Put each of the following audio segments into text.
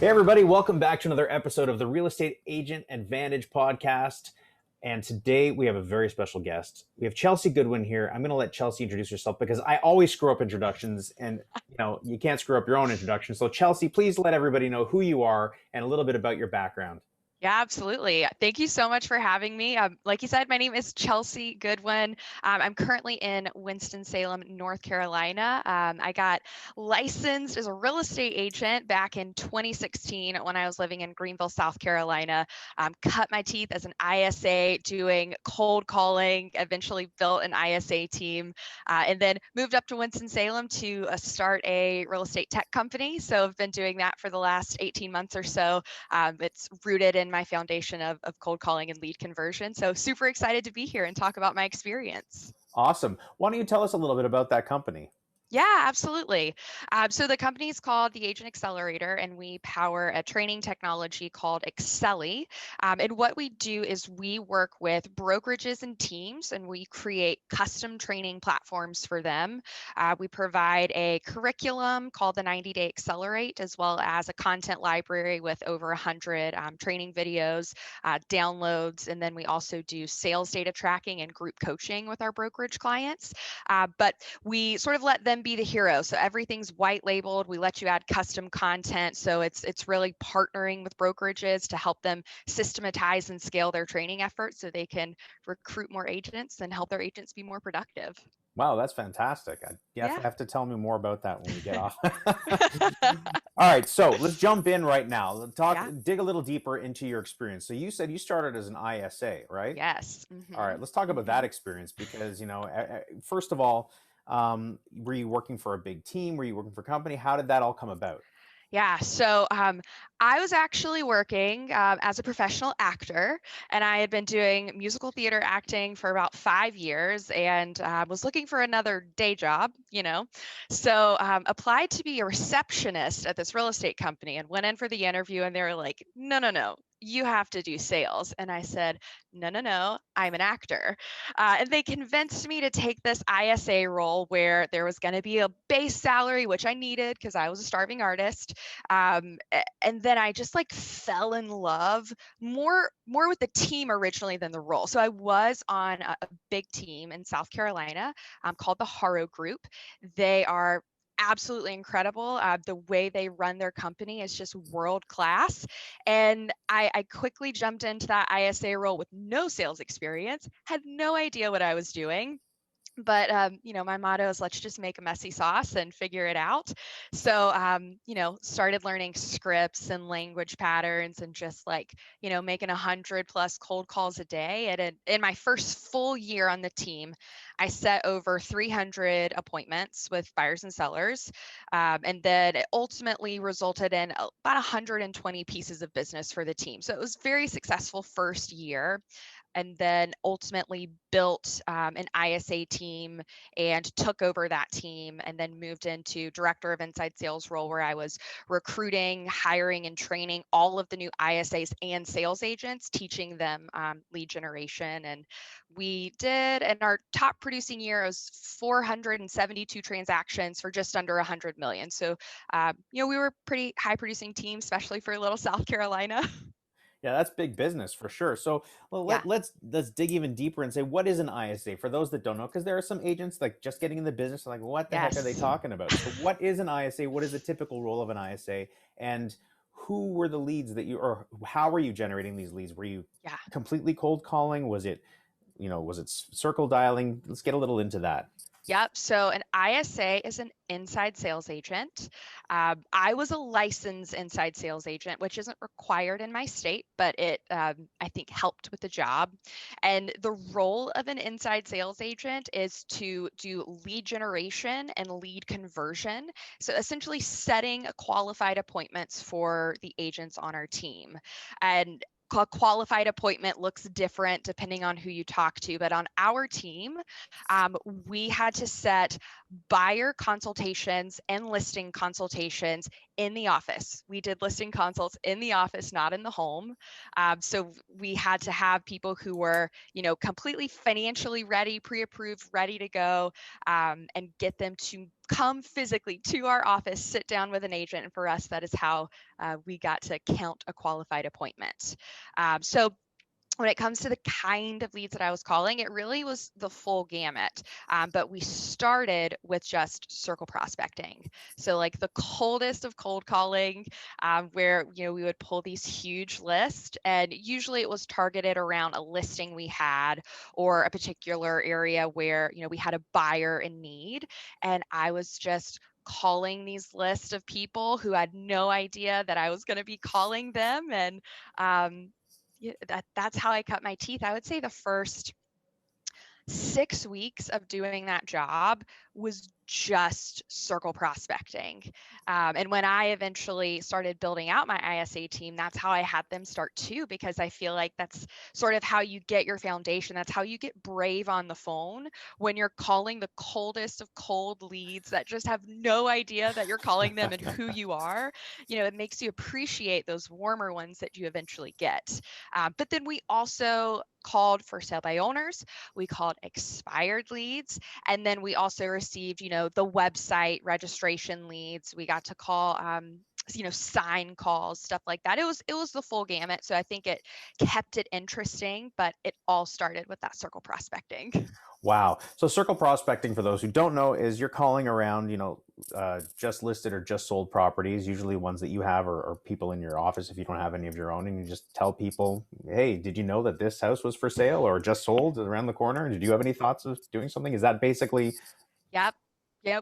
Hey, everybody, welcome back to another episode of the Real Estate Agent Advantage podcast. And today we have a very special guest. We have Chelsea Goodwin here. I'm going to let Chelsea introduce herself because I always screw up introductions and you can't screw up your own introduction. So Chelsea, please let everybody know who you are and a little bit about your background. Yeah, absolutely. Thank you so much for having me. Like you said, my name is Chelsea Goodwin. I'm currently in Winston-Salem, North Carolina. I got licensed as a real estate agent back in 2016 when I was living in Greenville, South Carolina. Cut my teeth as an ISA doing cold calling, eventually built an ISA team, and then moved up to Winston-Salem to start a real estate tech company. So I've been doing that for the last 18 months or so. It's rooted in my foundation of cold calling and lead conversion. So super excited to be here and talk about my experience. Awesome. Why don't you tell us a little bit about that company? Yeah, absolutely. So the company is called the Agent Accelerator, and we power a training technology called Excelli. And what we do is we work with brokerages and teams, and we create custom training platforms for them. We provide a curriculum called the 90-Day Accelerate, as well as a content library with over 100 training videos, downloads, and then we also do sales data tracking and group coaching with our brokerage clients. But we sort of let them be the hero. So everything's white labeled. We let you add custom content. So it's really partnering with brokerages to help them systematize and scale their training efforts so they can recruit more agents and help their agents be more productive. Wow, that's fantastic. You Yeah. have to tell me more about that when we get off. All right, so let's jump in right now. Yeah. Dig a little deeper into your experience. So you said you started as an ISA, right? Yes. All right, let's talk about that experience because, first of all, were you working for a big team? Were you working for a company? How did that all come about? Yeah, so I was actually working as a professional actor, and I had been doing musical theater acting for about 5 years, and was looking for another day job. So applied to be a receptionist at this real estate company, and went in for the interview, and they were like, "No, no, no, you have to do sales." And I said, "No, no, no, I'm an actor." And they convinced me to take this ISA role where there was going to be a base salary, which I needed because I was a starving artist. And then I just like fell in love more with the team originally than the role. So I was on a big team in South Carolina called the Haro Group. They are absolutely incredible. The way they run their company is just world class. And I quickly jumped into that ISA role with no sales experience, had no idea what I was doing. But my motto is let's just make a messy sauce and figure it out. So started learning scripts and language patterns and just making 100+ cold calls a day. And in my first full year on the team, I set over 300 appointments with buyers and sellers, and then it ultimately resulted in about 120 pieces of business for the team. So it was very successful first year, and then ultimately built an ISA team and took over that team, and then moved into director of inside sales role where I was recruiting, hiring, and training all of the new ISAs and sales agents, teaching them lead generation. And we did, in our top producing year, it was 472 transactions for just under 100 million. So, we were a pretty high producing team, especially for little South Carolina. Yeah, that's big business for sure. So Yeah. let's dig even deeper and say, what is an ISA for those that don't know? Because there are some agents like just getting in the business, like what the heck are they Yes. talking about? So what is an ISA? What is a typical role of an ISA? And who were the leads or how were you generating these leads? Were you Yeah. completely cold calling? Was it circle dialing? Let's get a little into that. Yep. So an ISA is an inside sales agent. I was a licensed inside sales agent, which isn't required in my state, but it, I think, helped with the job. And the role of an inside sales agent is to do lead generation and lead conversion. So essentially setting qualified appointments for the agents on our team. And a qualified appointment looks different depending on who you talk to, but on our team, we had to set buyer consultations and listing consultations in the office. We did listing consults in the office, not in the home. So we had to have people who were, completely financially ready, pre-approved, ready to go, and get them to come physically to our office, sit down with an agent. And for us, that is how we got to count a qualified appointment. So when it comes to the kind of leads that I was calling, it really was the full gamut. But we started with just circle prospecting. So like the coldest of cold calling, where we would pull these huge lists, and usually it was targeted around a listing we had or a particular area where we had a buyer in need, and I was just calling these lists of people who had no idea that I was going to be calling them. And yeah, that's how I cut my teeth. I would say the first 6 weeks of doing that job was just circle prospecting. And when I eventually started building out my ISA team, that's how I had them start too, because I feel like that's sort of how you get your foundation. That's how you get brave on the phone when you're calling the coldest of cold leads that just have no idea that you're calling them and who you are. It makes you appreciate those warmer ones that you eventually get. But then we also called for sale by owners. We called expired leads. And then we also received, the website registration leads. We got to call, sign calls, stuff like that. It was the full gamut. So I think it kept it interesting, but it all started with that circle prospecting. Wow. So circle prospecting, for those who don't know, is you're calling around, just listed or just sold properties, usually ones that you have or people in your office if you don't have any of your own, and you just tell people, hey, did you know that this house was for sale or just sold around the corner? Did you have any thoughts of doing something? Is that basically? Yep.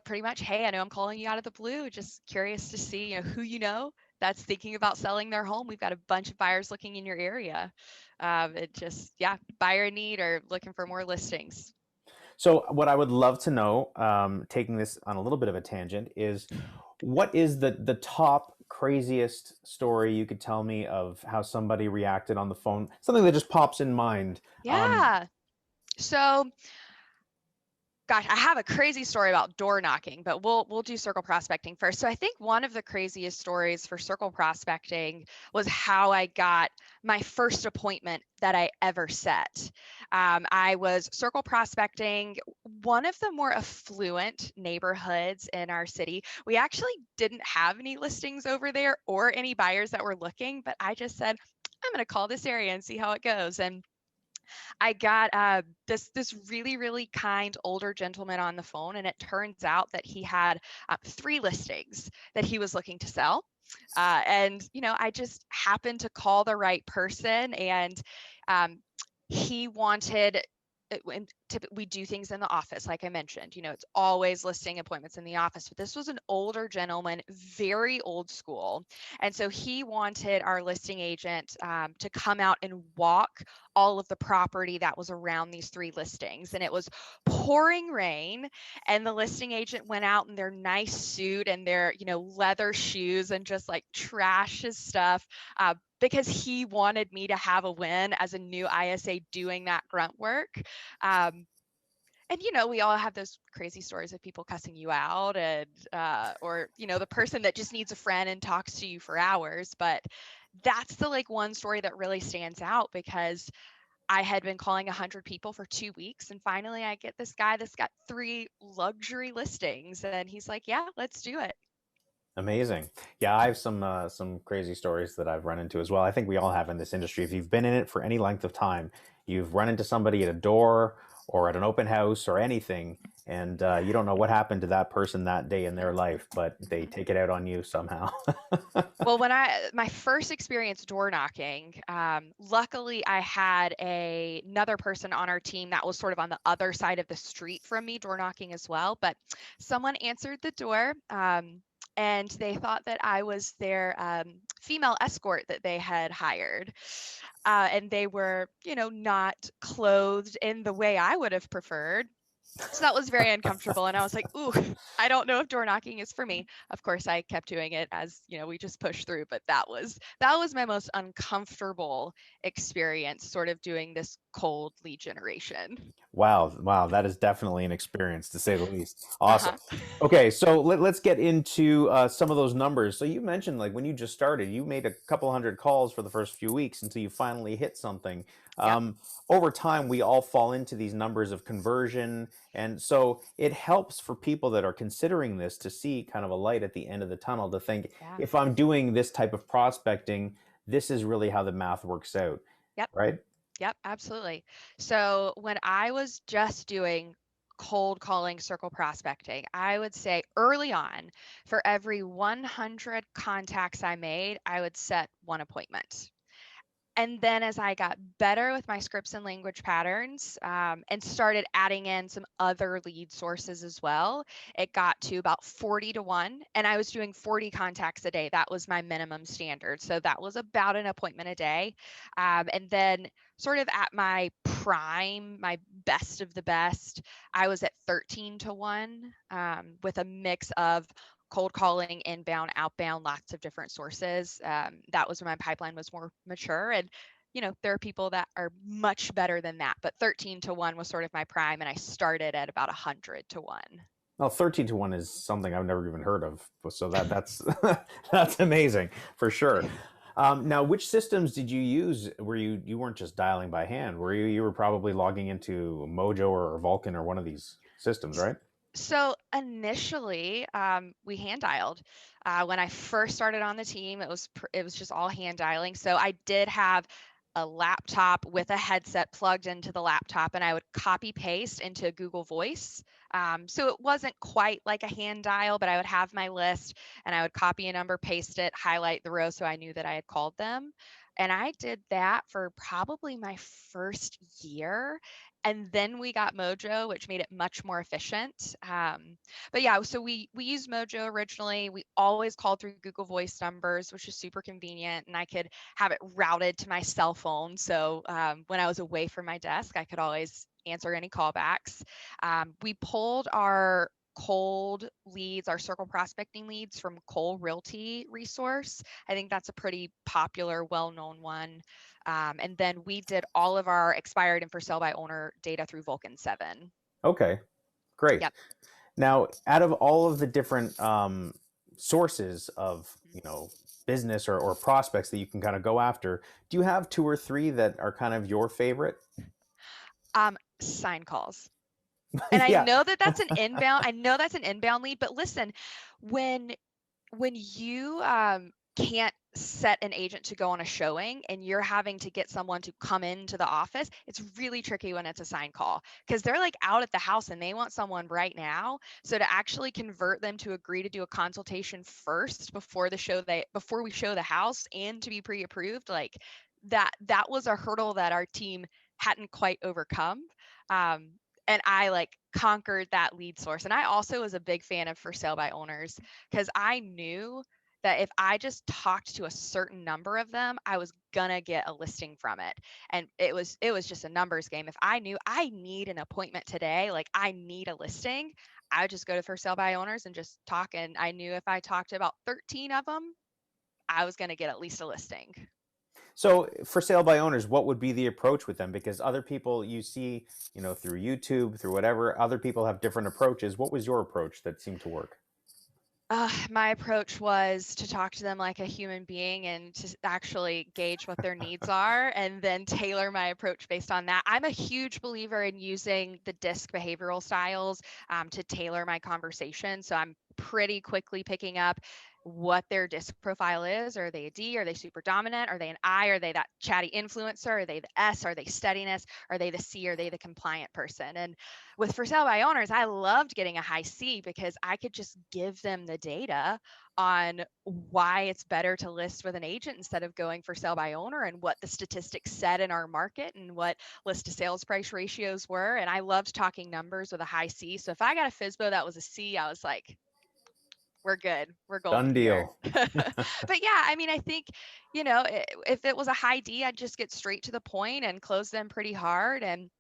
Pretty much. Hey, I know I'm calling you out of the blue. Just curious to see, who that's thinking about selling their home. We've got a bunch of buyers looking in your area. It just, yeah, buyer in need or looking for more listings. So what I would love to know, taking this on a little bit of a tangent, is what is the top craziest story you could tell me of how somebody reacted on the phone? Something that just pops in mind. Yeah. So gosh, I have a crazy story about door knocking, but we'll do circle prospecting first. So I think one of the craziest stories for circle prospecting was how I got my first appointment that I ever set. I was circle prospecting one of the more affluent neighborhoods in our city. We actually didn't have any listings over there or any buyers that were looking, but I just said, I'm going to call this area and see how it goes. And I got this really, really kind older gentleman on the phone, and it turns out that he had 3 listings that he was looking to sell. And I just happened to call the right person, and um, he wanted. We do things in the office, like I mentioned. It's always listing appointments in the office. But this was an older gentleman, very old school, and so he wanted our listing agent to come out and walk all of the property that was around these 3 listings. And it was pouring rain, and the listing agent went out in their nice suit and their leather shoes and just like trash his stuff, because he wanted me to have a win as a new ISA doing that grunt work. And we all have those crazy stories of people cussing you out, and or the person that just needs a friend and talks to you for hours. But that's the one story that really stands out, because I had been calling 100 people for 2 weeks, and finally I get this guy that's got 3 luxury listings, and he's like, yeah, let's do it. Amazing. Yeah, I have some crazy stories that I've run into as well. I think we all have in this industry. If you've been in it for any length of time, you've run into somebody at a door or at an open house or anything, and you don't know what happened to that person that day in their life, but they take it out on you somehow. Well, when my first experience door knocking, luckily I had another person on our team that was sort of on the other side of the street from me door knocking as well. But someone answered the door, and they thought that I was their female escort that they had hired. And they were, not clothed in the way I would have preferred. So that was very uncomfortable. And I was like, ooh, I don't know if door knocking is for me. Of course, I kept doing it as, we just pushed through. But that was my most uncomfortable experience, sort of doing this cold lead generation. Wow, wow, that is definitely an experience to say the least. Awesome. Uh-huh. Okay, so let's get into some of those numbers. So you mentioned like when you just started, you made a couple hundred calls for the first few weeks until you finally hit something. Yep. Over time, we all fall into these numbers of conversion, and so it helps for people that are considering this to see kind of a light at the end of the tunnel. To think, Yeah. if I'm doing this type of prospecting, this is really how the math works out, Yep. right? Yep, absolutely. So when I was just doing cold calling, circle prospecting, I would say early on, for every 100 contacts I made, I would set one appointment. And then as I got better with my scripts and language patterns, and started adding in some other lead sources as well, it got to about 40 to 1. And I was doing 40 contacts a day. That was my minimum standard. So that was about an appointment a day. And then, sort of at my prime, my best of the best, I was at 13 to 1, with a mix of cold calling, inbound, outbound, lots of different sources. That was when my pipeline was more mature. And, there are people that are much better than that. But 13 to 1 was sort of my prime. And I started at about 100 to 1. Well, 13 to 1 is something I've never even heard of. So that's that's amazing for sure. Now, which systems did you use where you weren't just dialing by hand? Were you were probably logging into Mojo or Vulcan or one of these systems, right? So initially, we hand dialed. When I first started on the team, it was just all hand dialing. So I did have a laptop with a headset plugged into the laptop, and I would copy paste into Google Voice. So it wasn't quite like a hand dial, but I would have my list, and I would copy a number, paste it, highlight the row so I knew that I had called them. And I did that for probably my first year. And then we got Mojo, which made it much more efficient. But yeah, so we used Mojo originally. We always called through Google Voice numbers, which is super convenient, and I could have it routed to my cell phone. So when I was away from my desk, I could always answer any callbacks. We pulled our cold leads, our circle prospecting leads, from Cole Realty resource. I think that's a pretty popular, well-known one. And then we did all of our expired and for sale by owner data through Vulcan 7. Okay, great. Yep. Now, out of all of the different sources of business or prospects that you can kind of go after, do you have two or three that are kind of your favorite? Sign calls. And I Yeah. know that that's an inbound. I know that's an inbound lead, but listen, when you can't set an agent to go on a showing and you're having to get someone to come into the office, it's really tricky when it's a sign call because they're like out at the house and they want someone right now. So to actually convert them to agree to do a consultation first before we show the house and to be pre-approved, like that was a hurdle that our team hadn't quite overcome. Um, and I like conquered that lead source. And I also was a big fan of for sale by owners because I knew that if I just talked to a certain number of them, I was gonna get a listing from it. And it was just a numbers game. If I knew I need an appointment today, like I need a listing, I would just go to for sale by owners and just talk. And I knew if I talked to about 13 of them, I was gonna get at least a listing. So for sale by owners, what would be the approach with them? Because other people you see, through YouTube, through whatever, other people have different approaches. What was your approach that seemed to work? My approach was to talk to them like a human being and to actually gauge what their needs are and then tailor my approach based on that. I'm a huge believer in using the DISC behavioral styles to tailor my conversation. So I'm pretty quickly picking up what their DISC profile is. Are they a D? Are they super dominant? Are they an I? Are they that chatty influencer? Are they the S? Are they steadiness? Are they the C? Are they the compliant person? And with for sale by owners, I loved getting a high C because I could just give them the data on why it's better to list with an agent instead of going for sale by owner and what the statistics said in our market and what list to sales price ratios were. And I loved talking numbers with a high C. So if I got a FSBO that was a C, I was like, we're good. We're Done golden here. deal. But yeah, I mean, I think, if it was a high D, I'd just get straight to the point and close them pretty hard. And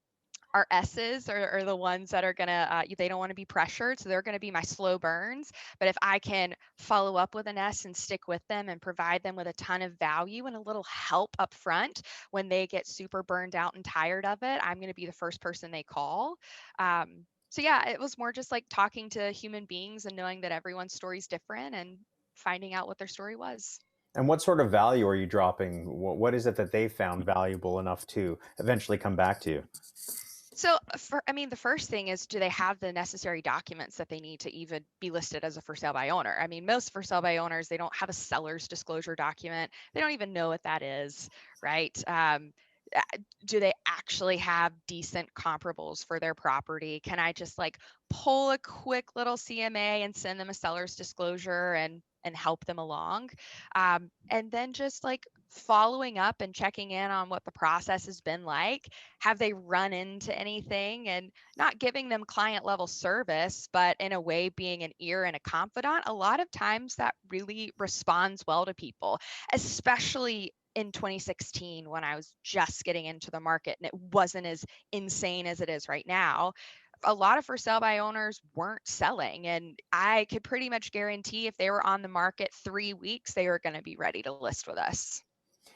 our S's are the ones that are gonna, they don't want to be pressured, so they're going to be my slow burns. But if I can follow up with an S and stick with them and provide them with a ton of value and a little help up front when they get super burned out and tired of it, I'm going to be the first person they call. So yeah, it was more just like talking to human beings and knowing that everyone's story is different and finding out what their story was. And what sort of value are you dropping? What is it that they found valuable enough to eventually come back to you? So, I mean, the first thing is, do they have the necessary documents that they need to even be listed as a for sale by owner? I mean, most for sale by owners, they don't have a seller's disclosure document. They don't even know what that is, right? Do they actually have decent comparables for their property? Can I just like pull a quick little CMA and send them a seller's disclosure and help them along? And then just like following up and checking in on what the process has been like. Have they run into anything? And not giving them client level service, but in a way being an ear and a confidant. A lot of times that really responds well to people, especially in 2016 when I was just getting into the market and it wasn't as insane as it is right now. A lot of for sale by owners weren't selling, and I could pretty much guarantee if they were on the market 3 weeks, they were going to be ready to list with us.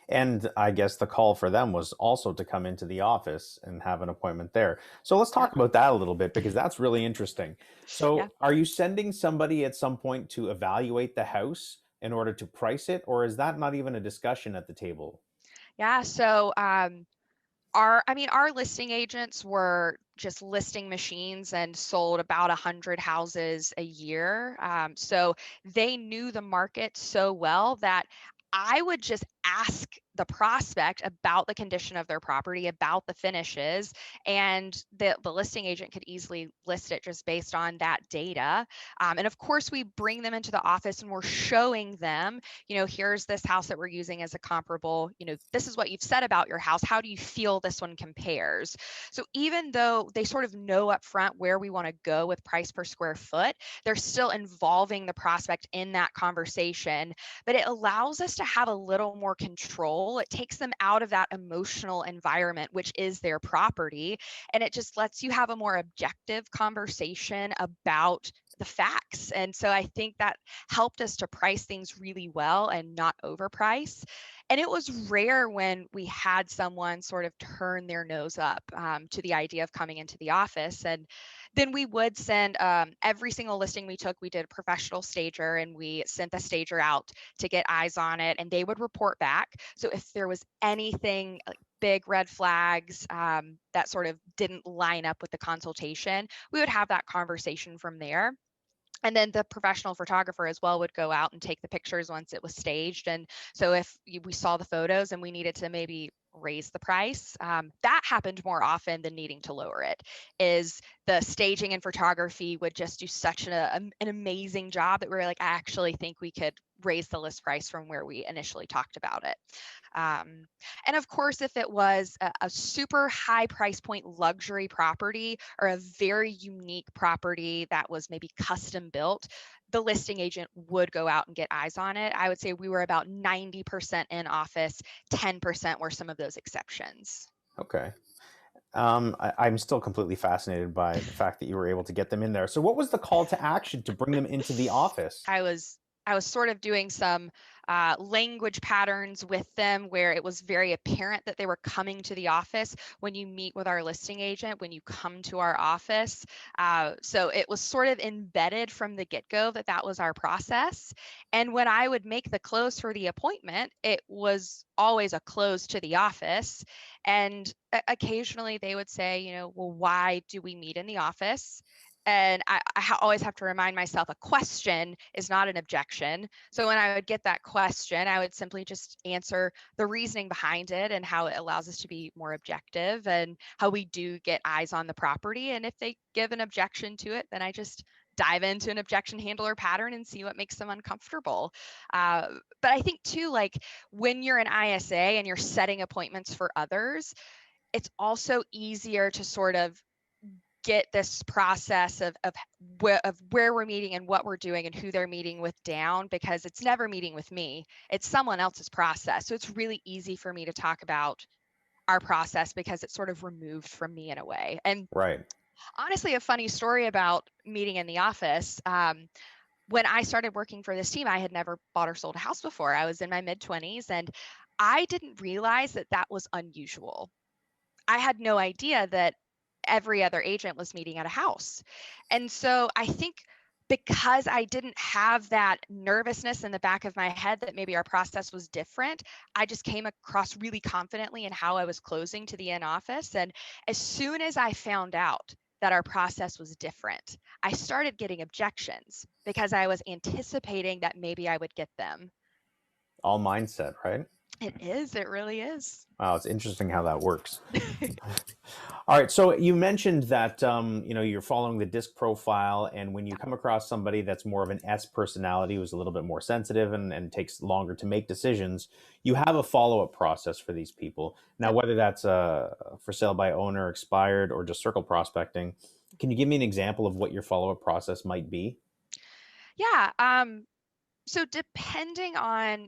And I guess the call for them was also to come into the office and have an appointment there. So let's Yep. talk about that a little bit because that's really interesting. Yeah. So, are you sending somebody at some point to evaluate the house in order to price it, or is that not even a discussion at the table? Yeah. So, our listing agents were just listing machines and sold about 100 houses a year. So they knew the market so well that I would just ask the prospect about the condition of their property, about the finishes, and the listing agent could easily list it just based on that data. And of course, we bring them into the office and we're showing them, here's this house that we're using as a comparable, this is what you've said about your house. How do you feel this one compares? So even though they sort of know up front where we want to go with price per square foot, they're still involving the prospect in that conversation, but it allows us to have a little more control. It takes them out of that emotional environment, which is their property, and it just lets you have a more objective conversation about the facts. And so I think that helped us to price things really well and not overprice. And it was rare when we had someone sort of turn their nose up to the idea of coming into the office. And then we would send every single listing we took, we did a professional stager and we sent the stager out to get eyes on it and they would report back. So if there was anything like big red flags that sort of didn't line up with the consultation, we would have that conversation from there. And then the professional photographer as well would go out and take the pictures once it was staged. And so if we saw the photos and we needed to maybe raise the price, that happened more often than needing to lower it. Is the staging and photography would just do such an amazing job that we were like, I actually think we could raise the list price from where we initially talked about it. Um, and of course, if it was a super high price point luxury property or a very unique property that was maybe custom built, the listing agent would go out and get eyes on it. I would say we were about 90% in office, 10% were some of those exceptions. Okay. I'm still completely fascinated by the fact that you were able to get them in there. So, what was the call to action to bring them into the office? I was sort of doing some language patterns with them where it was very apparent that they were coming to the office when you meet with our listing agent, when you come to our office. So it was sort of embedded from the get-go that that was our process. And when I would make the close for the appointment, it was always a close to the office. And occasionally they would say, well, why do we meet in the office? And I always have to remind myself a question is not an objection. So when I would get that question, I would simply just answer the reasoning behind it and how it allows us to be more objective and how we do get eyes on the property. And if they give an objection to it, then I just dive into an objection handler pattern and see what makes them uncomfortable. But I think too, like when you're an ISA and you're setting appointments for others, it's also easier to sort of get this process of where we're meeting and what we're doing and who they're meeting with down, because it's never meeting with me, it's someone else's process. So it's really easy for me to talk about our process because it's sort of removed from me in a way. And Right. honestly, a funny story about meeting in the office. When I started working for this team, I had never bought or sold a house before. I was in my mid 20s and I didn't realize that that was unusual. I had no idea that every other agent was meeting at a house. And so I think because I didn't have that nervousness in the back of my head that maybe our process was different, I just came across really confidently in how I was closing to the in office. And as soon as I found out that our process was different, I started getting objections because I was anticipating that maybe I would get them. All mindset, right? It is, it really is. Wow, it's interesting how that works. All right, so you mentioned that you're following the disc profile, and when you come across somebody that's more of an S personality, who's a little bit more sensitive and takes longer to make decisions, you have a follow-up process for these people. Now, Yep. whether that's for sale by owner, expired, or just circle prospecting, can you give me an example of what your follow-up process might be? Yeah. So depending on,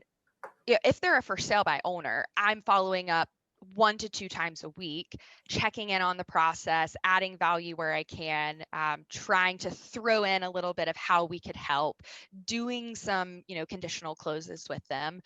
yeah, if they're a for sale by owner, I'm following up 1 to 2 times a week, checking in on the process, adding value where I can, trying to throw in a little bit of how we could help, doing some, conditional closes with them.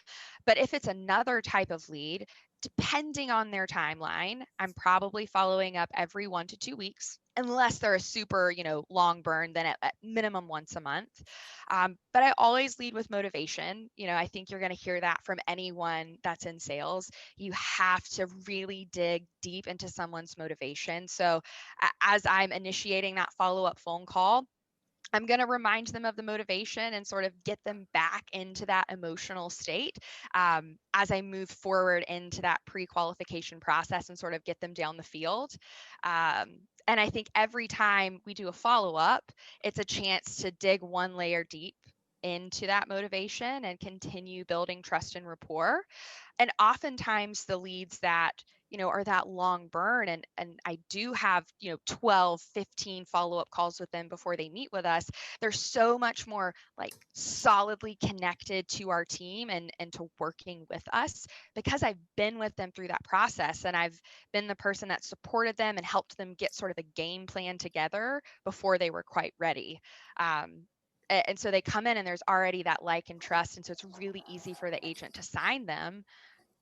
But if it's another type of lead, depending on their timeline, I'm probably following up every 1 to 2 weeks, unless they're a super, long burn, then at minimum once a month. But I always lead with motivation. I think you're going to hear that from anyone that's in sales. You have to really dig deep into someone's motivation. So as I'm initiating that follow-up phone call, I'm going to remind them of the motivation and sort of get them back into that emotional state as I move forward into that pre-qualification process and sort of get them down the field. And I think every time we do a follow-up, it's a chance to dig one layer deep into that motivation and continue building trust and rapport. And oftentimes the leads that are that long burn, and I do have 12, 15 follow-up calls with them before they meet with us, they're so much more like solidly connected to our team and to working with us because I've been with them through that process, and I've been the person that supported them and helped them get sort of a game plan together before they were quite ready. And so they come in and there's already that like and trust, and so it's really easy for the agent to sign them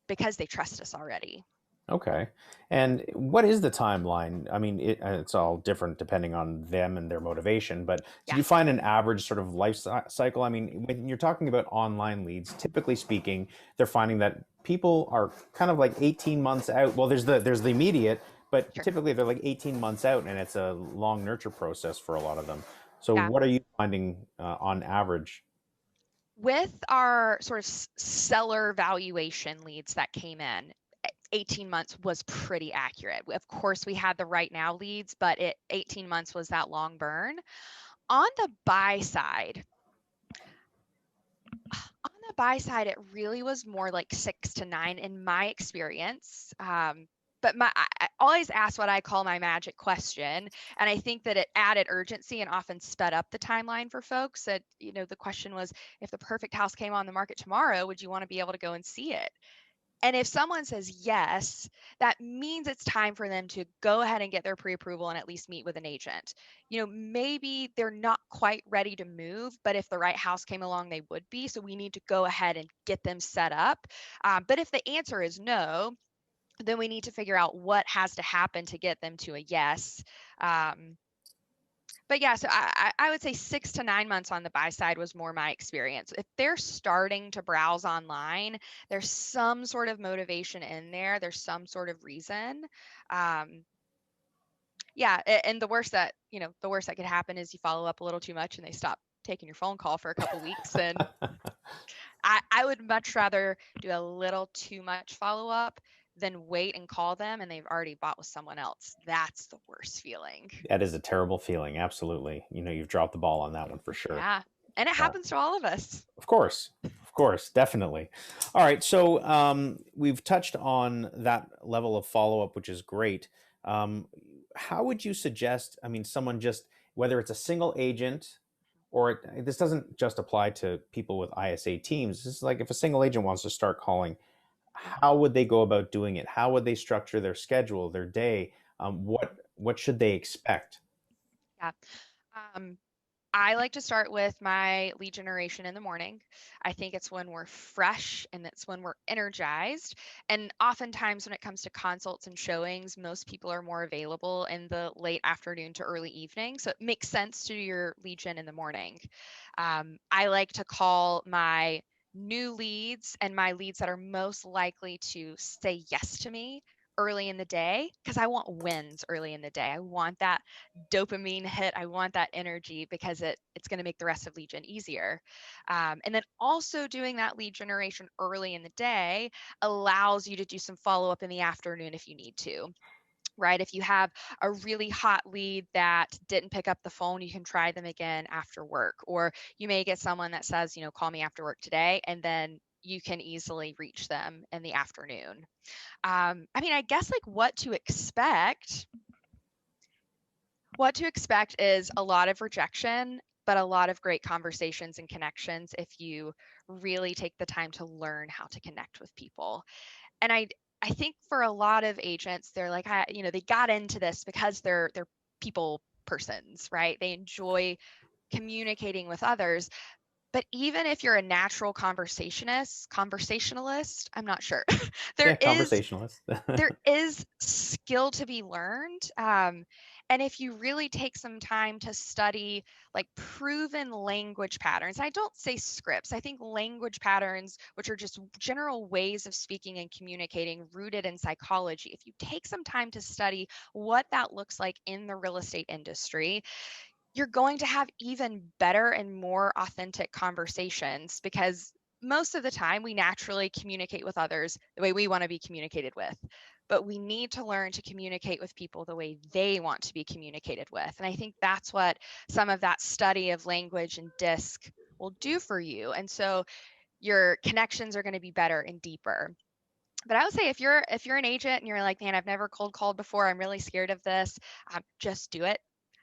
because they trust us already. Okay. And what is the timeline? I mean, it's all different depending on them and their motivation, but did Yeah, you find an average sort of cycle? I mean, when you're talking about online leads, typically speaking, they're finding that people are kind of like 18 months out. Well, there's the immediate, but sure. typically they're like 18 months out, and it's a long nurture process for a lot of them. So Yeah. what are you finding on average? With our sort of seller valuation leads that came in, 18 months was pretty accurate. Of course, we had the right now leads, but 18 months was that long burn. On the buy side, it really was more like 6 to 9 in my experience. But I always ask what I call my magic question, and I think that it added urgency and often sped up the timeline for folks. That the question was, if the perfect house came on the market tomorrow, would you want to be able to go and see it? And if someone says yes, that means it's time for them to go ahead and get their pre-approval and at least meet with an agent. Maybe they're not quite ready to move, but if the right house came along, they would be. So we need to go ahead and get them set up. But if the answer is no, then we need to figure out what has to happen to get them to a yes. But yeah, so I would say 6 to 9 months on the buy side was more my experience. If they're starting to browse online, there's some sort of motivation in there. There's some sort of reason. Um, yeah, and the worst that could happen is you follow up a little too much and they stop taking your phone call for a couple weeks. And I would much rather do a little too much follow up than wait and call them and they've already bought with someone else. That's the worst feeling. That is a terrible feeling. Absolutely. You've dropped the ball on that one for sure. Yeah. And it Uh, happens to all of us. Of course, definitely. All right, so we've touched on that level of follow up, which is great. Um, how would you suggest? I mean, someone just whether it's a single agent or this doesn't just apply to people with ISA teams. This is like if a single agent wants to start calling. how would they go about doing it? How would they structure their schedule, their day? What should they expect? Yeah. Um, I like to start with my lead generation in the morning. I think it's when we're fresh and it's when we're energized. And oftentimes, when it comes to consults and showings, most people are more available in the late afternoon to early evening. So it makes sense to do your lead gen in the morning. I like to call my new leads and my leads that are most likely to say yes to me early in the day because I want wins early in the day. I want that dopamine hit. I want that energy because it's going to make the rest of lead gen easier. And then also doing that lead generation early in the day allows you to do some follow up in the afternoon if you need to. Right. If you have a really hot lead that didn't pick up the phone, you can try them again after work. Or you may get someone that says, call me after work today, and then you can easily reach them in the afternoon. I guess like what to expect is a lot of rejection, but a lot of great conversations and connections if you really take the time to learn how to connect with people. And I think for a lot of agents, they're like, they got into this because they're people persons, right? They enjoy communicating with others. But even if you're a natural conversationalist, I'm not sure. there Yeah, is conversationalist. there is skill to be learned. And if you really take some time to study like proven language patterns, I don't say scripts, I think language patterns, which are just general ways of speaking and communicating rooted in psychology. If you take some time to study what that looks like in the real estate industry, you're going to have even better and more authentic conversations because most of the time we naturally communicate with others the way we want to be communicated with. But we need to learn to communicate with people the way they want to be communicated with. And I think that's what some of that study of language and DISC will do for you. And so your connections are going to be better and deeper. But I would say if you're an agent and you're like, man, I've never cold called before, I'm really scared of this, just do it.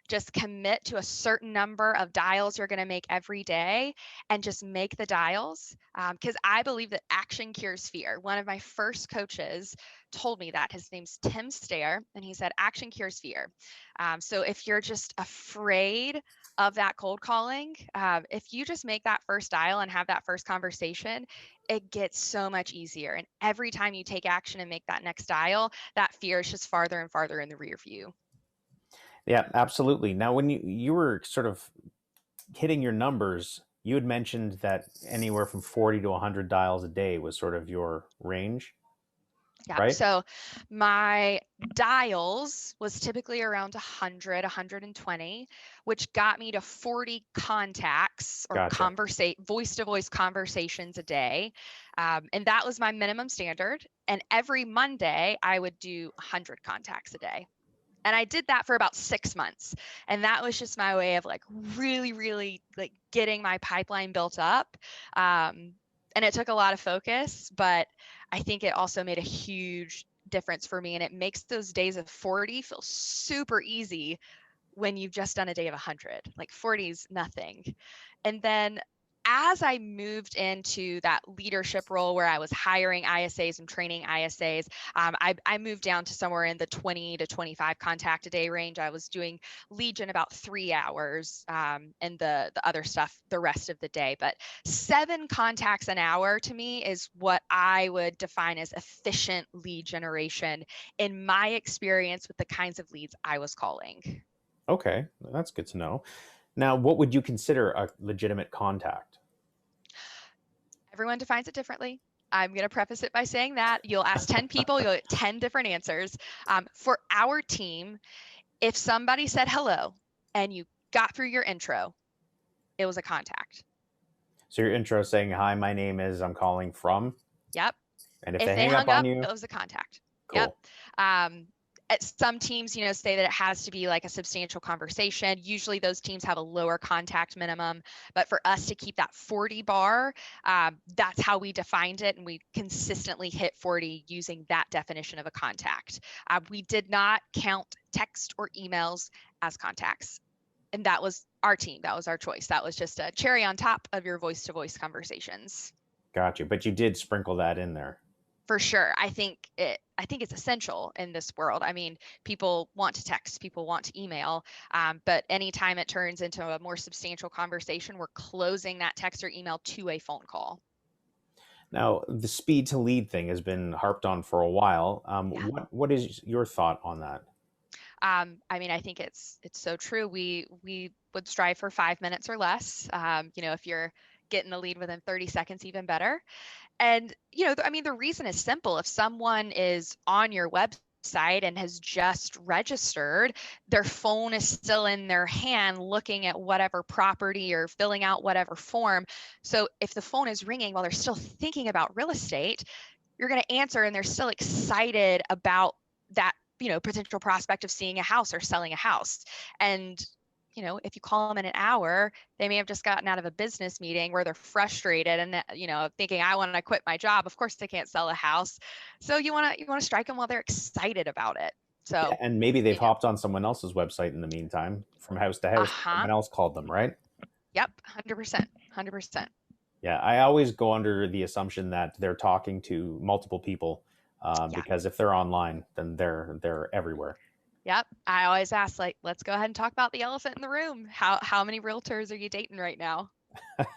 Just commit to a certain number of dials you're going to make every day and just make the dials. Because I believe that action cures fear. One of my first coaches told me that. His name's Tim Stair, and he said, action cures fear. So if you're just afraid of that cold calling, if you just make that first dial and have that first conversation, it gets so much easier. And every time you take action and make that next dial, that fear is just farther and farther in the rear view. Yeah, absolutely. Now, when you were sort of hitting your numbers, you had mentioned that anywhere from 40 to 100 dials a day was sort of your range, Yeah. right? So my dials was typically around 100, 120, which got me to 40 contacts or Gotcha. voice to voice conversations a day. And that was my minimum standard. And every Monday, I would do 100 contacts a day. And I did that for about 6 months. And that was just my way of like really, really like getting my pipeline built up. And it took a lot of focus, but I think it also made a huge difference for me. And it makes those days of 40 feel super easy when you've just done a day of 100. Like 40 is nothing. And then as I moved into that leadership role where I was hiring ISAs and training ISAs, I moved down to somewhere in the 20 to 25 contact a day range. I was doing lead gen about 3 hours, and the other stuff the rest of the day. But 7 contacts an hour to me is what I would define as efficient lead generation in my experience with the kinds of leads I was calling. Okay, that's good to know. Now, what would you consider a legitimate contact? Everyone defines it differently. I'm going to preface it by saying that you'll ask 10 people, you'll get 10 different answers. For our team, if somebody said hello and you got through your intro, it was a contact. So your intro saying, "Hi, my name is, I'm calling from," Yep. and if If they they hang up hung on up, you, it was a contact. Yep. cool. Um, some teams, say that it has to be like a substantial conversation. Usually those teams have a lower contact minimum, but for us to keep that 40 bar, that's how we defined it. And we consistently hit 40 using that definition of a contact. We did not count text or emails as contacts. And that was our team. That was our choice. That was just a cherry on top of your voice to voice conversations. Gotcha. But you did sprinkle that in there. For sure. I think it's essential in this world. I mean, people want to text, people want to email, but anytime it turns into a more substantial conversation, we're closing that text or email to a phone call. Now, the speed to lead thing has been harped on for a while. Yeah. What is your thought on that? I mean, I think it's so true. We would strive for 5 minutes or less. If you're getting the lead within 30 seconds, even better. And, I mean, the reason is simple. If someone is on your website and has just registered, their phone is still in their hand looking at whatever property or filling out whatever form. So if the phone is ringing while they're still thinking about real estate, you're going to answer and they're still excited about that, potential prospect of seeing a house or selling a house. And if you call them in an hour, they may have just gotten out of a business meeting where they're frustrated and thinking, I want to quit my job. Of course they can't sell a house. So you want to strike them while they're excited about it. Yeah, So, and maybe they've you know, hopped on someone else's website in the meantime, from house to house. uh-huh. Someone else called them, right? Yep, 100%. 100%. Yeah, I always go under the assumption that they're talking to multiple people, Yeah. because if they're online, then they're everywhere. Yep. I always ask, like, let's go ahead and talk about the elephant in the room. How many realtors are you dating right now?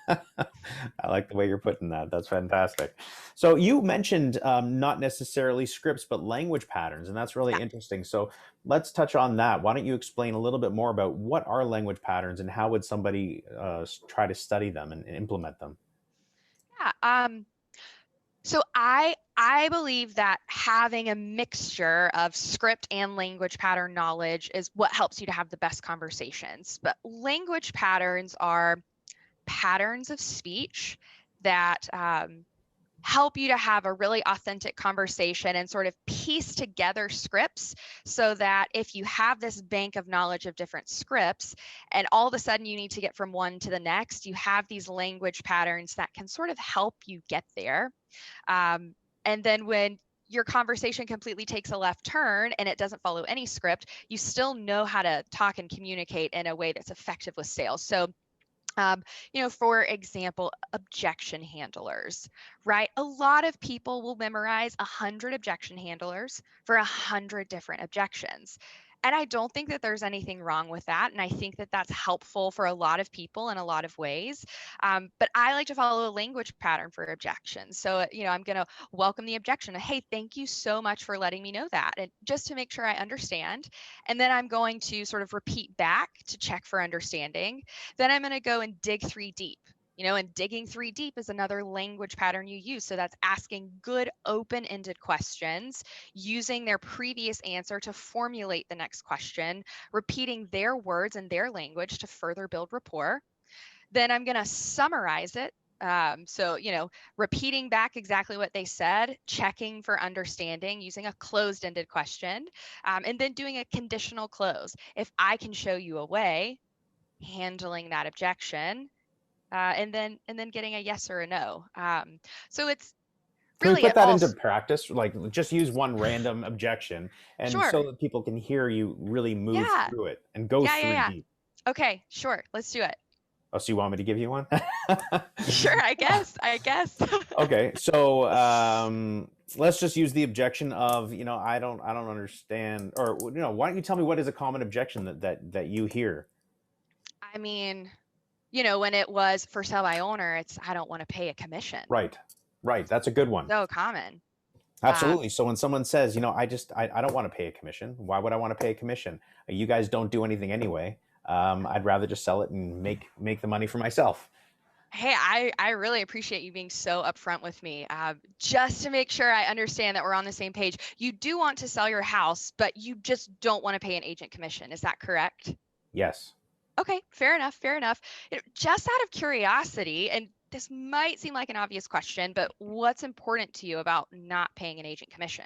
I like the way you're putting that. That's fantastic. So you mentioned not necessarily scripts, but language patterns, and that's really Yeah. interesting. So let's touch on that. Why don't you explain a little bit more about what are language patterns and how would somebody try to study them and implement them? Yeah. So I believe that having a mixture of script and language pattern knowledge is what helps you to have the best conversations. But language patterns are patterns of speech that help you to have a really authentic conversation and sort of piece together scripts so that if you have this bank of knowledge of different scripts and all of a sudden you need to get from one to the next, you have these language patterns that can sort of help you get there. And then when your conversation completely takes a left turn and it doesn't follow any script, you still know how to talk and communicate in a way that's effective with sales. So for example, objection handlers, right? A lot of people will memorize 100 objection handlers for 100 different objections. And I don't think that there's anything wrong with that. And I think that that's helpful for a lot of people in a lot of ways. But I like to follow a language pattern for objections. So, I'm going to welcome the objection. Hey, thank you so much for letting me know that. And just to make sure I understand. And then I'm going to sort of repeat back to check for understanding. Then I'm going to go and dig 3 deep. And digging 3 deep is another language pattern you use. So that's asking good open-ended questions, using their previous answer to formulate the next question, repeating their words and their language to further build rapport. Then I'm going to summarize it. Repeating back exactly what they said, checking for understanding, using a closed-ended question, and then doing a conditional close. If I can show you a way, handling that objection, and then getting a yes or a no. So it's Can we really put it that all. into practice? Like, just use one random objection, and so Sure. that people can hear you really move Yeah. through it and go Yeah. Yeah. three Yeah. deep. Okay. Sure. Let's do it. Oh, so you want me to give you one? Sure. I guess. I guess. Okay, so let's just use the objection of, I don't understand, or why don't you tell me what is a common objection that you hear? I mean, when it was for sale by owner, it's I don't want to pay a commission. Right, right. That's a good one. So common. Absolutely. So when someone says, I don't want to pay a commission. Why would I want to pay a commission? You guys don't do anything anyway. I'd rather just sell it and make the money for myself. Hey, I really appreciate you being so upfront with me. Just to make sure I understand that we're on the same page. You do want to sell your house, but you just don't want to pay an agent commission. Is that correct? Yes. Okay, fair enough, fair enough. Just out of curiosity, and this might seem like an obvious question, but what's important to you about not paying an agent commission?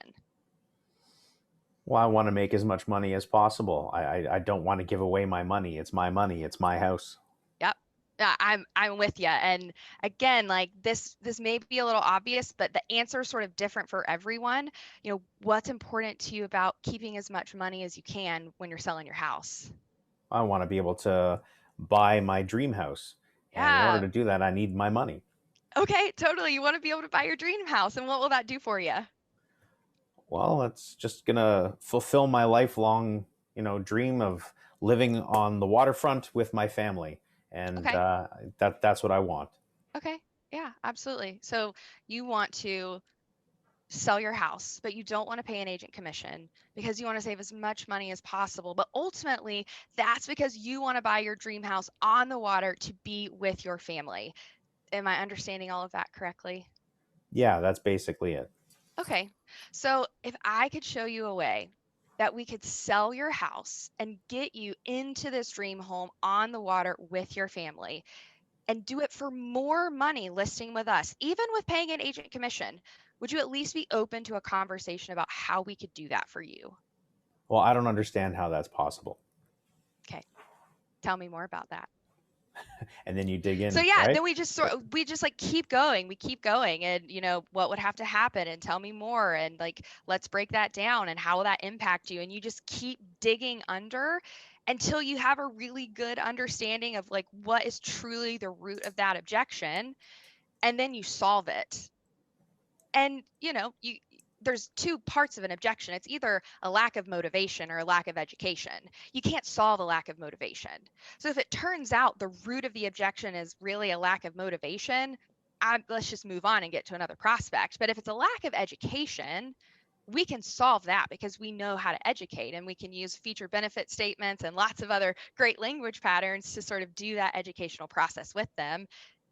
Well, I want to make as much money as possible. I don't want to give away my money. It's my money. It's my house. Yep. I'm with you. And again, like this may be a little obvious, but the answer is sort of different for everyone. What's important to you about keeping as much money as you can when you're selling your house? I want to be able to buy my dream house. And in order Yeah. to do that, I need my money. Okay, totally. You want to be able to buy your dream house, and what will that do for you? Well, it's just gonna fulfill my lifelong, dream of living on the waterfront with my family, and Okay. that's what I want. Okay. Yeah, absolutely. So you want to sell your house, but you don't want to pay an agent commission because you want to save as much money as possible. But ultimately, that's because you want to buy your dream house on the water to be with your family. Am I understanding all of that correctly? Yeah, that's basically it. Okay. So if I could show you a way that we could sell your house and get you into this dream home on the water with your family and do it for more money listing with us, even with paying an agent commission, would you at least be open to a conversation about how we could do that for you? Well, I don't understand how that's possible. Okay. Tell me more about that. And then you dig So in, yeah, right? then we just like keep going. We keep going and what would have to happen and tell me more and like let's break that down and how will that impact you and you just keep digging under until you have a really good understanding of like what is truly the root of that objection and then you solve it. And you there's two parts of an objection. It's either a lack of motivation or a lack of education. You can't solve a lack of motivation. So if it turns out the root of the objection is really a lack of motivation, let's just move on and get to another prospect. But if it's a lack of education, we can solve that because we know how to educate and we can use feature benefit statements and lots of other great language patterns to sort of do that educational process with them.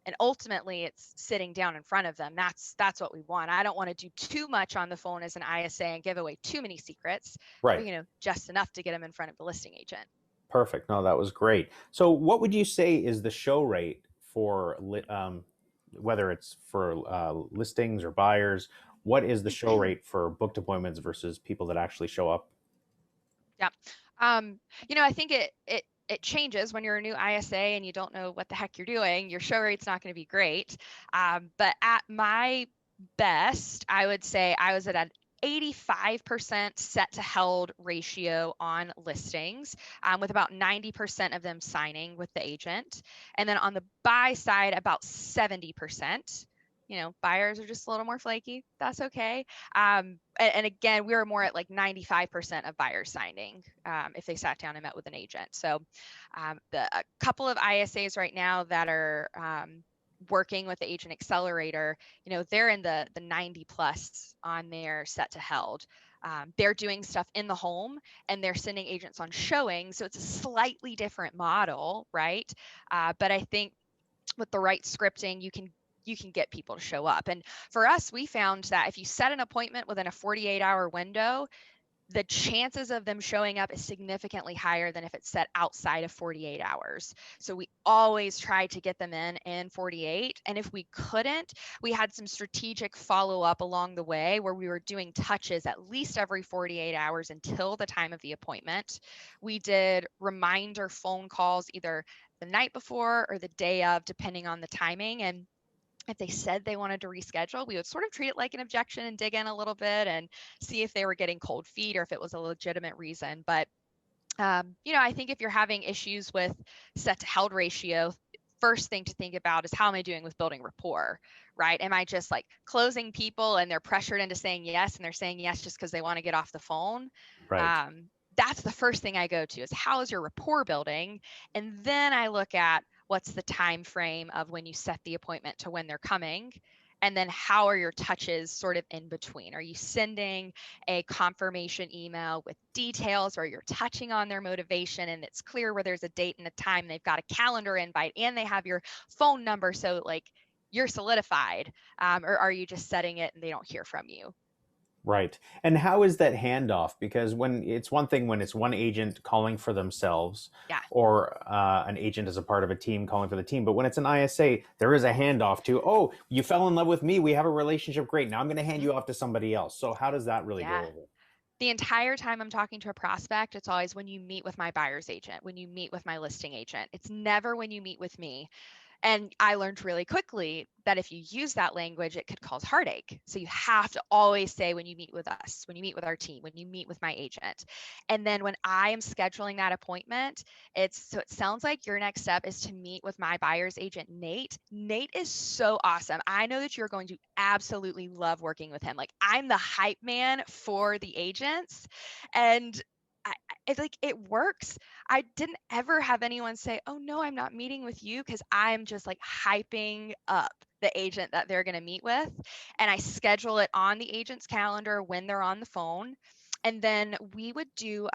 And ultimately it's sitting down in front of them. That's what we want. I don't want to do too much on the phone as an ISA and give away too many secrets, but Right. just enough to get them in front of the listing agent. Perfect. No, that was great. So, what would you say is the show rate for whether it's for listings or buyers? What is the show rate for booked appointments versus people that actually show up? Yeah. Um, I think it changes when you're a new ISA and you don't know what the heck you're doing. Your show rate's not going to be great. But at my best, I would say I was at an 85% set to held ratio on listings, with about 90% of them signing with the agent. And then on the buy side, about 70%. Buyers are just a little more flaky. That's okay. And again, we were more at like 95% of buyers signing if they sat down and met with an agent. So a couple of ISAs right now that are working with the agent accelerator, they're in the 90 plus on their set to held. They're doing stuff in the home and they're sending agents on showing. So it's a slightly different model, right? But I think with the right scripting, you can get people to show up. And for us, we found that if you set an appointment within a 48-hour window, the chances of them showing up is significantly higher than if it's set outside of 48 hours. So we always try to get them in 48. And if we couldn't, we had some strategic follow up along the way where we were doing touches at least every 48 hours until the time of the appointment. We did reminder phone calls either the night before or the day of, depending on the timing. And if they said they wanted to reschedule, we would sort of treat it like an objection and dig in a little bit and see if they were getting cold feet or if it was a legitimate reason. But I think if you're having issues with set to held ratio, first thing to think about is how am I doing with building rapport, right? Am I just like closing people and they're pressured into saying yes and they're saying yes just because they want to get off the phone? Right. That's the first thing I go to is how is your rapport building? And then I look at what's the time frame of when you set the appointment to when they're coming. And then how are your touches sort of in between? Are you sending a confirmation email with details or you're touching on their motivation and it's clear where there's a date and a time, they've got a calendar invite and they have your phone number so like you're solidified, or are you just setting it and they don't hear from you? Right. And how is that handoff? Because when it's one thing when it's one agent calling for themselves Yeah. or an agent as a part of a team calling for the team, but when it's an ISA, there is a handoff to, oh, you fell in love with me. We have a relationship. Great. Now I'm going to hand Mhm. you off to somebody else. So how does that really go Yeah. over? The entire time I'm talking to a prospect, it's always when you meet with my buyer's agent, when you meet with my listing agent. It's never when you meet with me. And I learned really quickly that if you use that language, it could cause heartache. So you have to always say, when you meet with us, when you meet with our team, when you meet with my agent. And then when I am scheduling that appointment, it sounds like your next step is to meet with my buyer's agent, Nate. Nate is so awesome. I know that you're going to absolutely love working with him. Like, I'm the hype man for the agents. And it's like, it works. I didn't ever have anyone say, "Oh no, I'm not meeting with you," because I'm just like hyping up the agent that they're going to meet with. And I schedule it on the agent's calendar when they're on the phone. And then we would do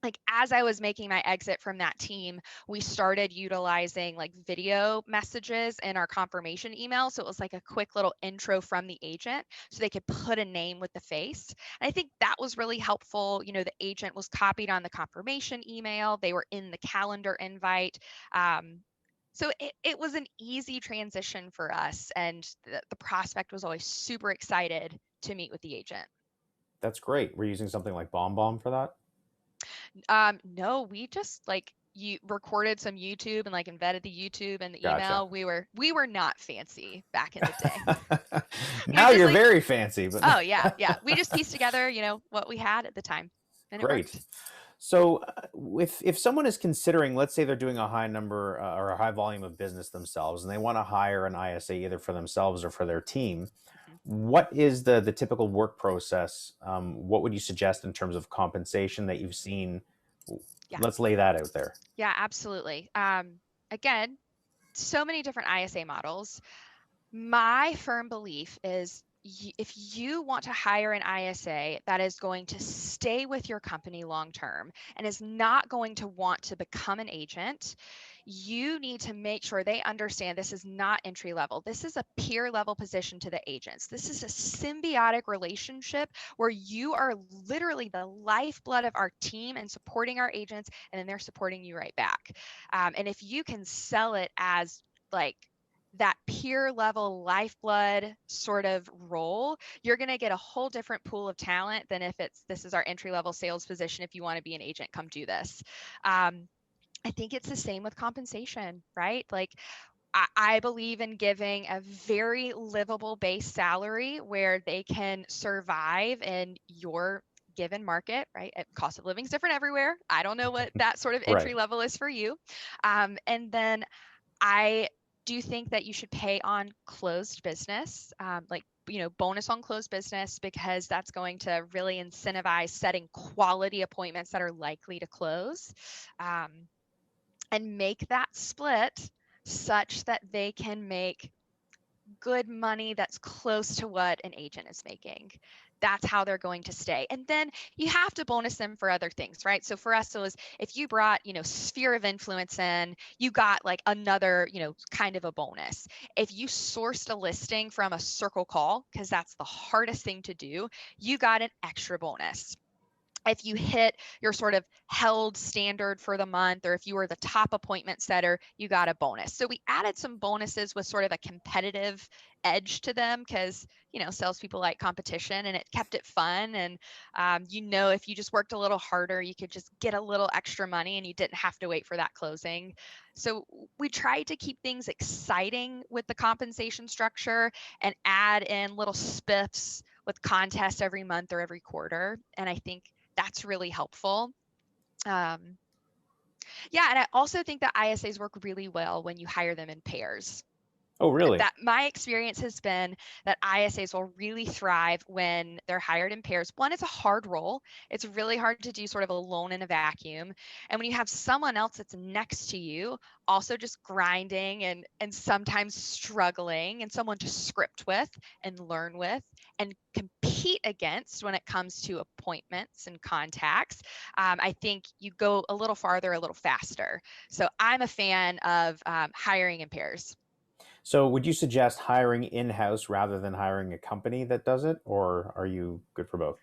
like, as I was making my exit from that team, we started utilizing like video messages in our confirmation email. So it was like a quick little intro from the agent so they could put a name with the face. And I think that was really helpful. The agent was copied on the confirmation email, they were in the calendar invite. So it was an easy transition for us. And the prospect was always super excited to meet with the agent. That's great. We're using something like BombBomb for that. No, we just like you recorded some YouTube and like embedded the YouTube in the Gotcha. email. We were not fancy back in the day. We Now just you're like, very fancy, but oh yeah, yeah. We just pieced together, what we had at the time, and it great. worked. So, if someone is considering, let's say they're doing a high number or a high volume of business themselves, and they want to hire an ISA either for themselves or for their team, Mhm. what is the typical work process? What would you suggest in terms of compensation that you've seen? Yeah, Let's lay that out there. yeah, absolutely. Again, so many different ISA models. My firm belief is, if you want to hire an ISA that is going to stay with your company long term and is not going to want to become an agent, you need to make sure they understand this is not entry level. This is a peer level position to the agents. This is a symbiotic relationship where you are literally the lifeblood of our team and supporting our agents, and then they're supporting you right back. And if you can sell it as like that peer level lifeblood sort of role, you're going to get a whole different pool of talent than if this is our entry level sales position. If you want to be an agent, come do this. I think it's the same with compensation, right? Like, I believe in giving a very livable base salary where they can survive in your given market, right? Cost of living is different everywhere. I don't know what that sort of Right. entry level is for you. And then I do think that you should pay on closed business, like, bonus on closed business, because that's going to really incentivize setting quality appointments that are likely to close. Um, and make that split such that they can make good money that's close to what an agent is making. That's how they're going to stay. And then you have to bonus them for other things, right? So for us, it was, if you brought, sphere of influence in, you got like another, kind of a bonus. If you sourced a listing from a circle call, because that's the hardest thing to do, you got an extra bonus. If you hit your sort of held standard for the month, or if you were the top appointment setter, you got a bonus. So we added some bonuses with sort of a competitive edge to them, because salespeople like competition, and it kept it fun. And if you just worked a little harder, you could just get a little extra money and you didn't have to wait for that closing. So we tried to keep things exciting with the compensation structure and add in little spiffs with contests every month or every quarter. And I think that's really helpful. Um, yeah, and I also think that ISAs work really well when you hire them in pairs. Oh, really? That my experience has been that ISAs will really thrive when they're hired in pairs. One, it's a hard role. It's really hard to do sort of alone in a vacuum. And when you have someone else that's next to you, also just grinding and sometimes struggling, and someone to script with and learn with and compete against when it comes to appointments and contacts, I think you go a little farther, a little faster. So I'm a fan of hiring in pairs. So, would you suggest hiring in-house rather than hiring a company that does it, or are you good for both?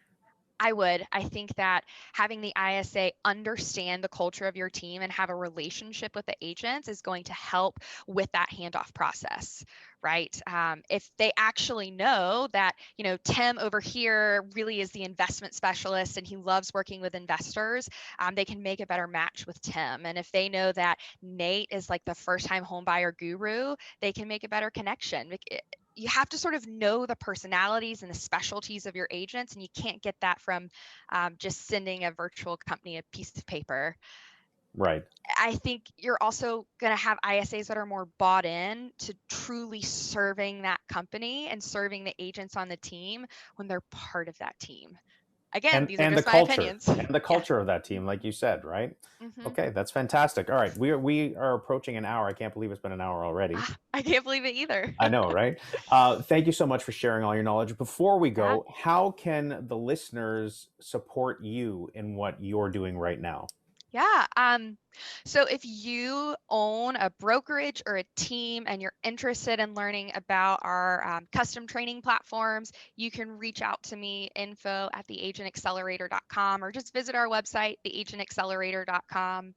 I would. I think that having the ISA understand the culture of your team and have a relationship with the agents is going to help with that handoff process, right? If they actually know that, Tim over here really is the investment specialist and he loves working with investors, they can make a better match with Tim. And if they know that Nate is like the first time home buyer guru, they can make a better connection. You have to sort of know the personalities and the specialties of your agents, and you can't get that from just sending a virtual company a piece of paper. Right. I think you're also going to have ISAs that are more bought in to truly serving that company and serving the agents on the team when they're part of that team. Again, these are And the just my culture opinions. and the Yeah. culture of that team, like you said, right? Mm-hmm. Okay, that's fantastic. All right, we are approaching an hour. I can't believe it's been an hour already. I can't believe it either. I know, right? Thank you so much for sharing all your knowledge. Before we Yeah. go, how can the listeners support you in what you're doing right now? Yeah. So if you own a brokerage or a team and you're interested in learning about our custom training platforms, you can reach out to me, info@theagentaccelerator.com, or just visit our website, theagentaccelerator.com.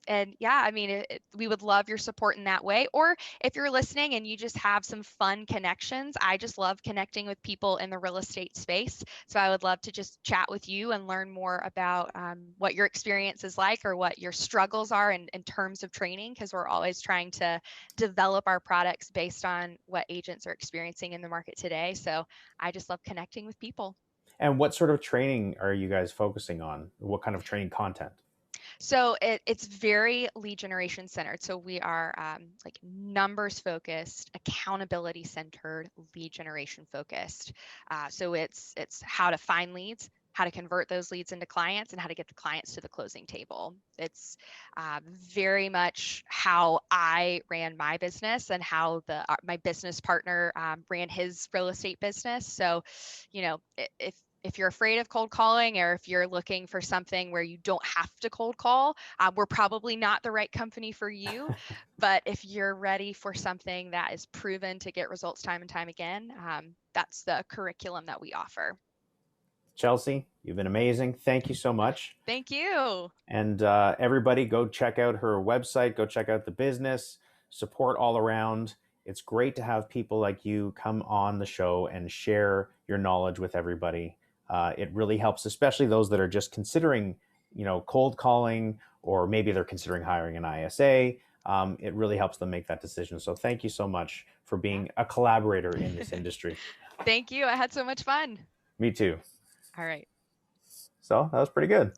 And yeah, I mean, we would love your support in that way. Or if you're listening and you just have some fun connections, I just love connecting with people in the real estate space. So I would love to just chat with you and learn more about what your experience is like or what your struggles are in terms of training, because we're always trying to develop our products based on what agents are experiencing in the market today. So I just love connecting with people. And what sort of training are you guys focusing on? What kind of training content? So it's very lead generation centered. So we are like numbers focused, accountability centered, lead generation focused. So it's how to find leads, how to convert those leads into clients, and how to get the clients to the closing table. It's very much how I ran my business and how my business partner ran his real estate business. So, if you're afraid of cold calling, or if you're looking for something where you don't have to cold call, we're probably not the right company for you. But if you're ready for something that is proven to get results time and time again, that's the curriculum that we offer. Chelsea, you've been amazing. Thank you so much. Thank you. And everybody, go check out her website, go check out the business, support all around. It's great to have people like you come on the show and share your knowledge with everybody. It really helps, especially those that are just considering, cold calling, or maybe they're considering hiring an ISA. It really helps them make that decision. So thank you so much for being a collaborator in this industry. Thank you. I had so much fun. Me too. All right. So that was pretty good.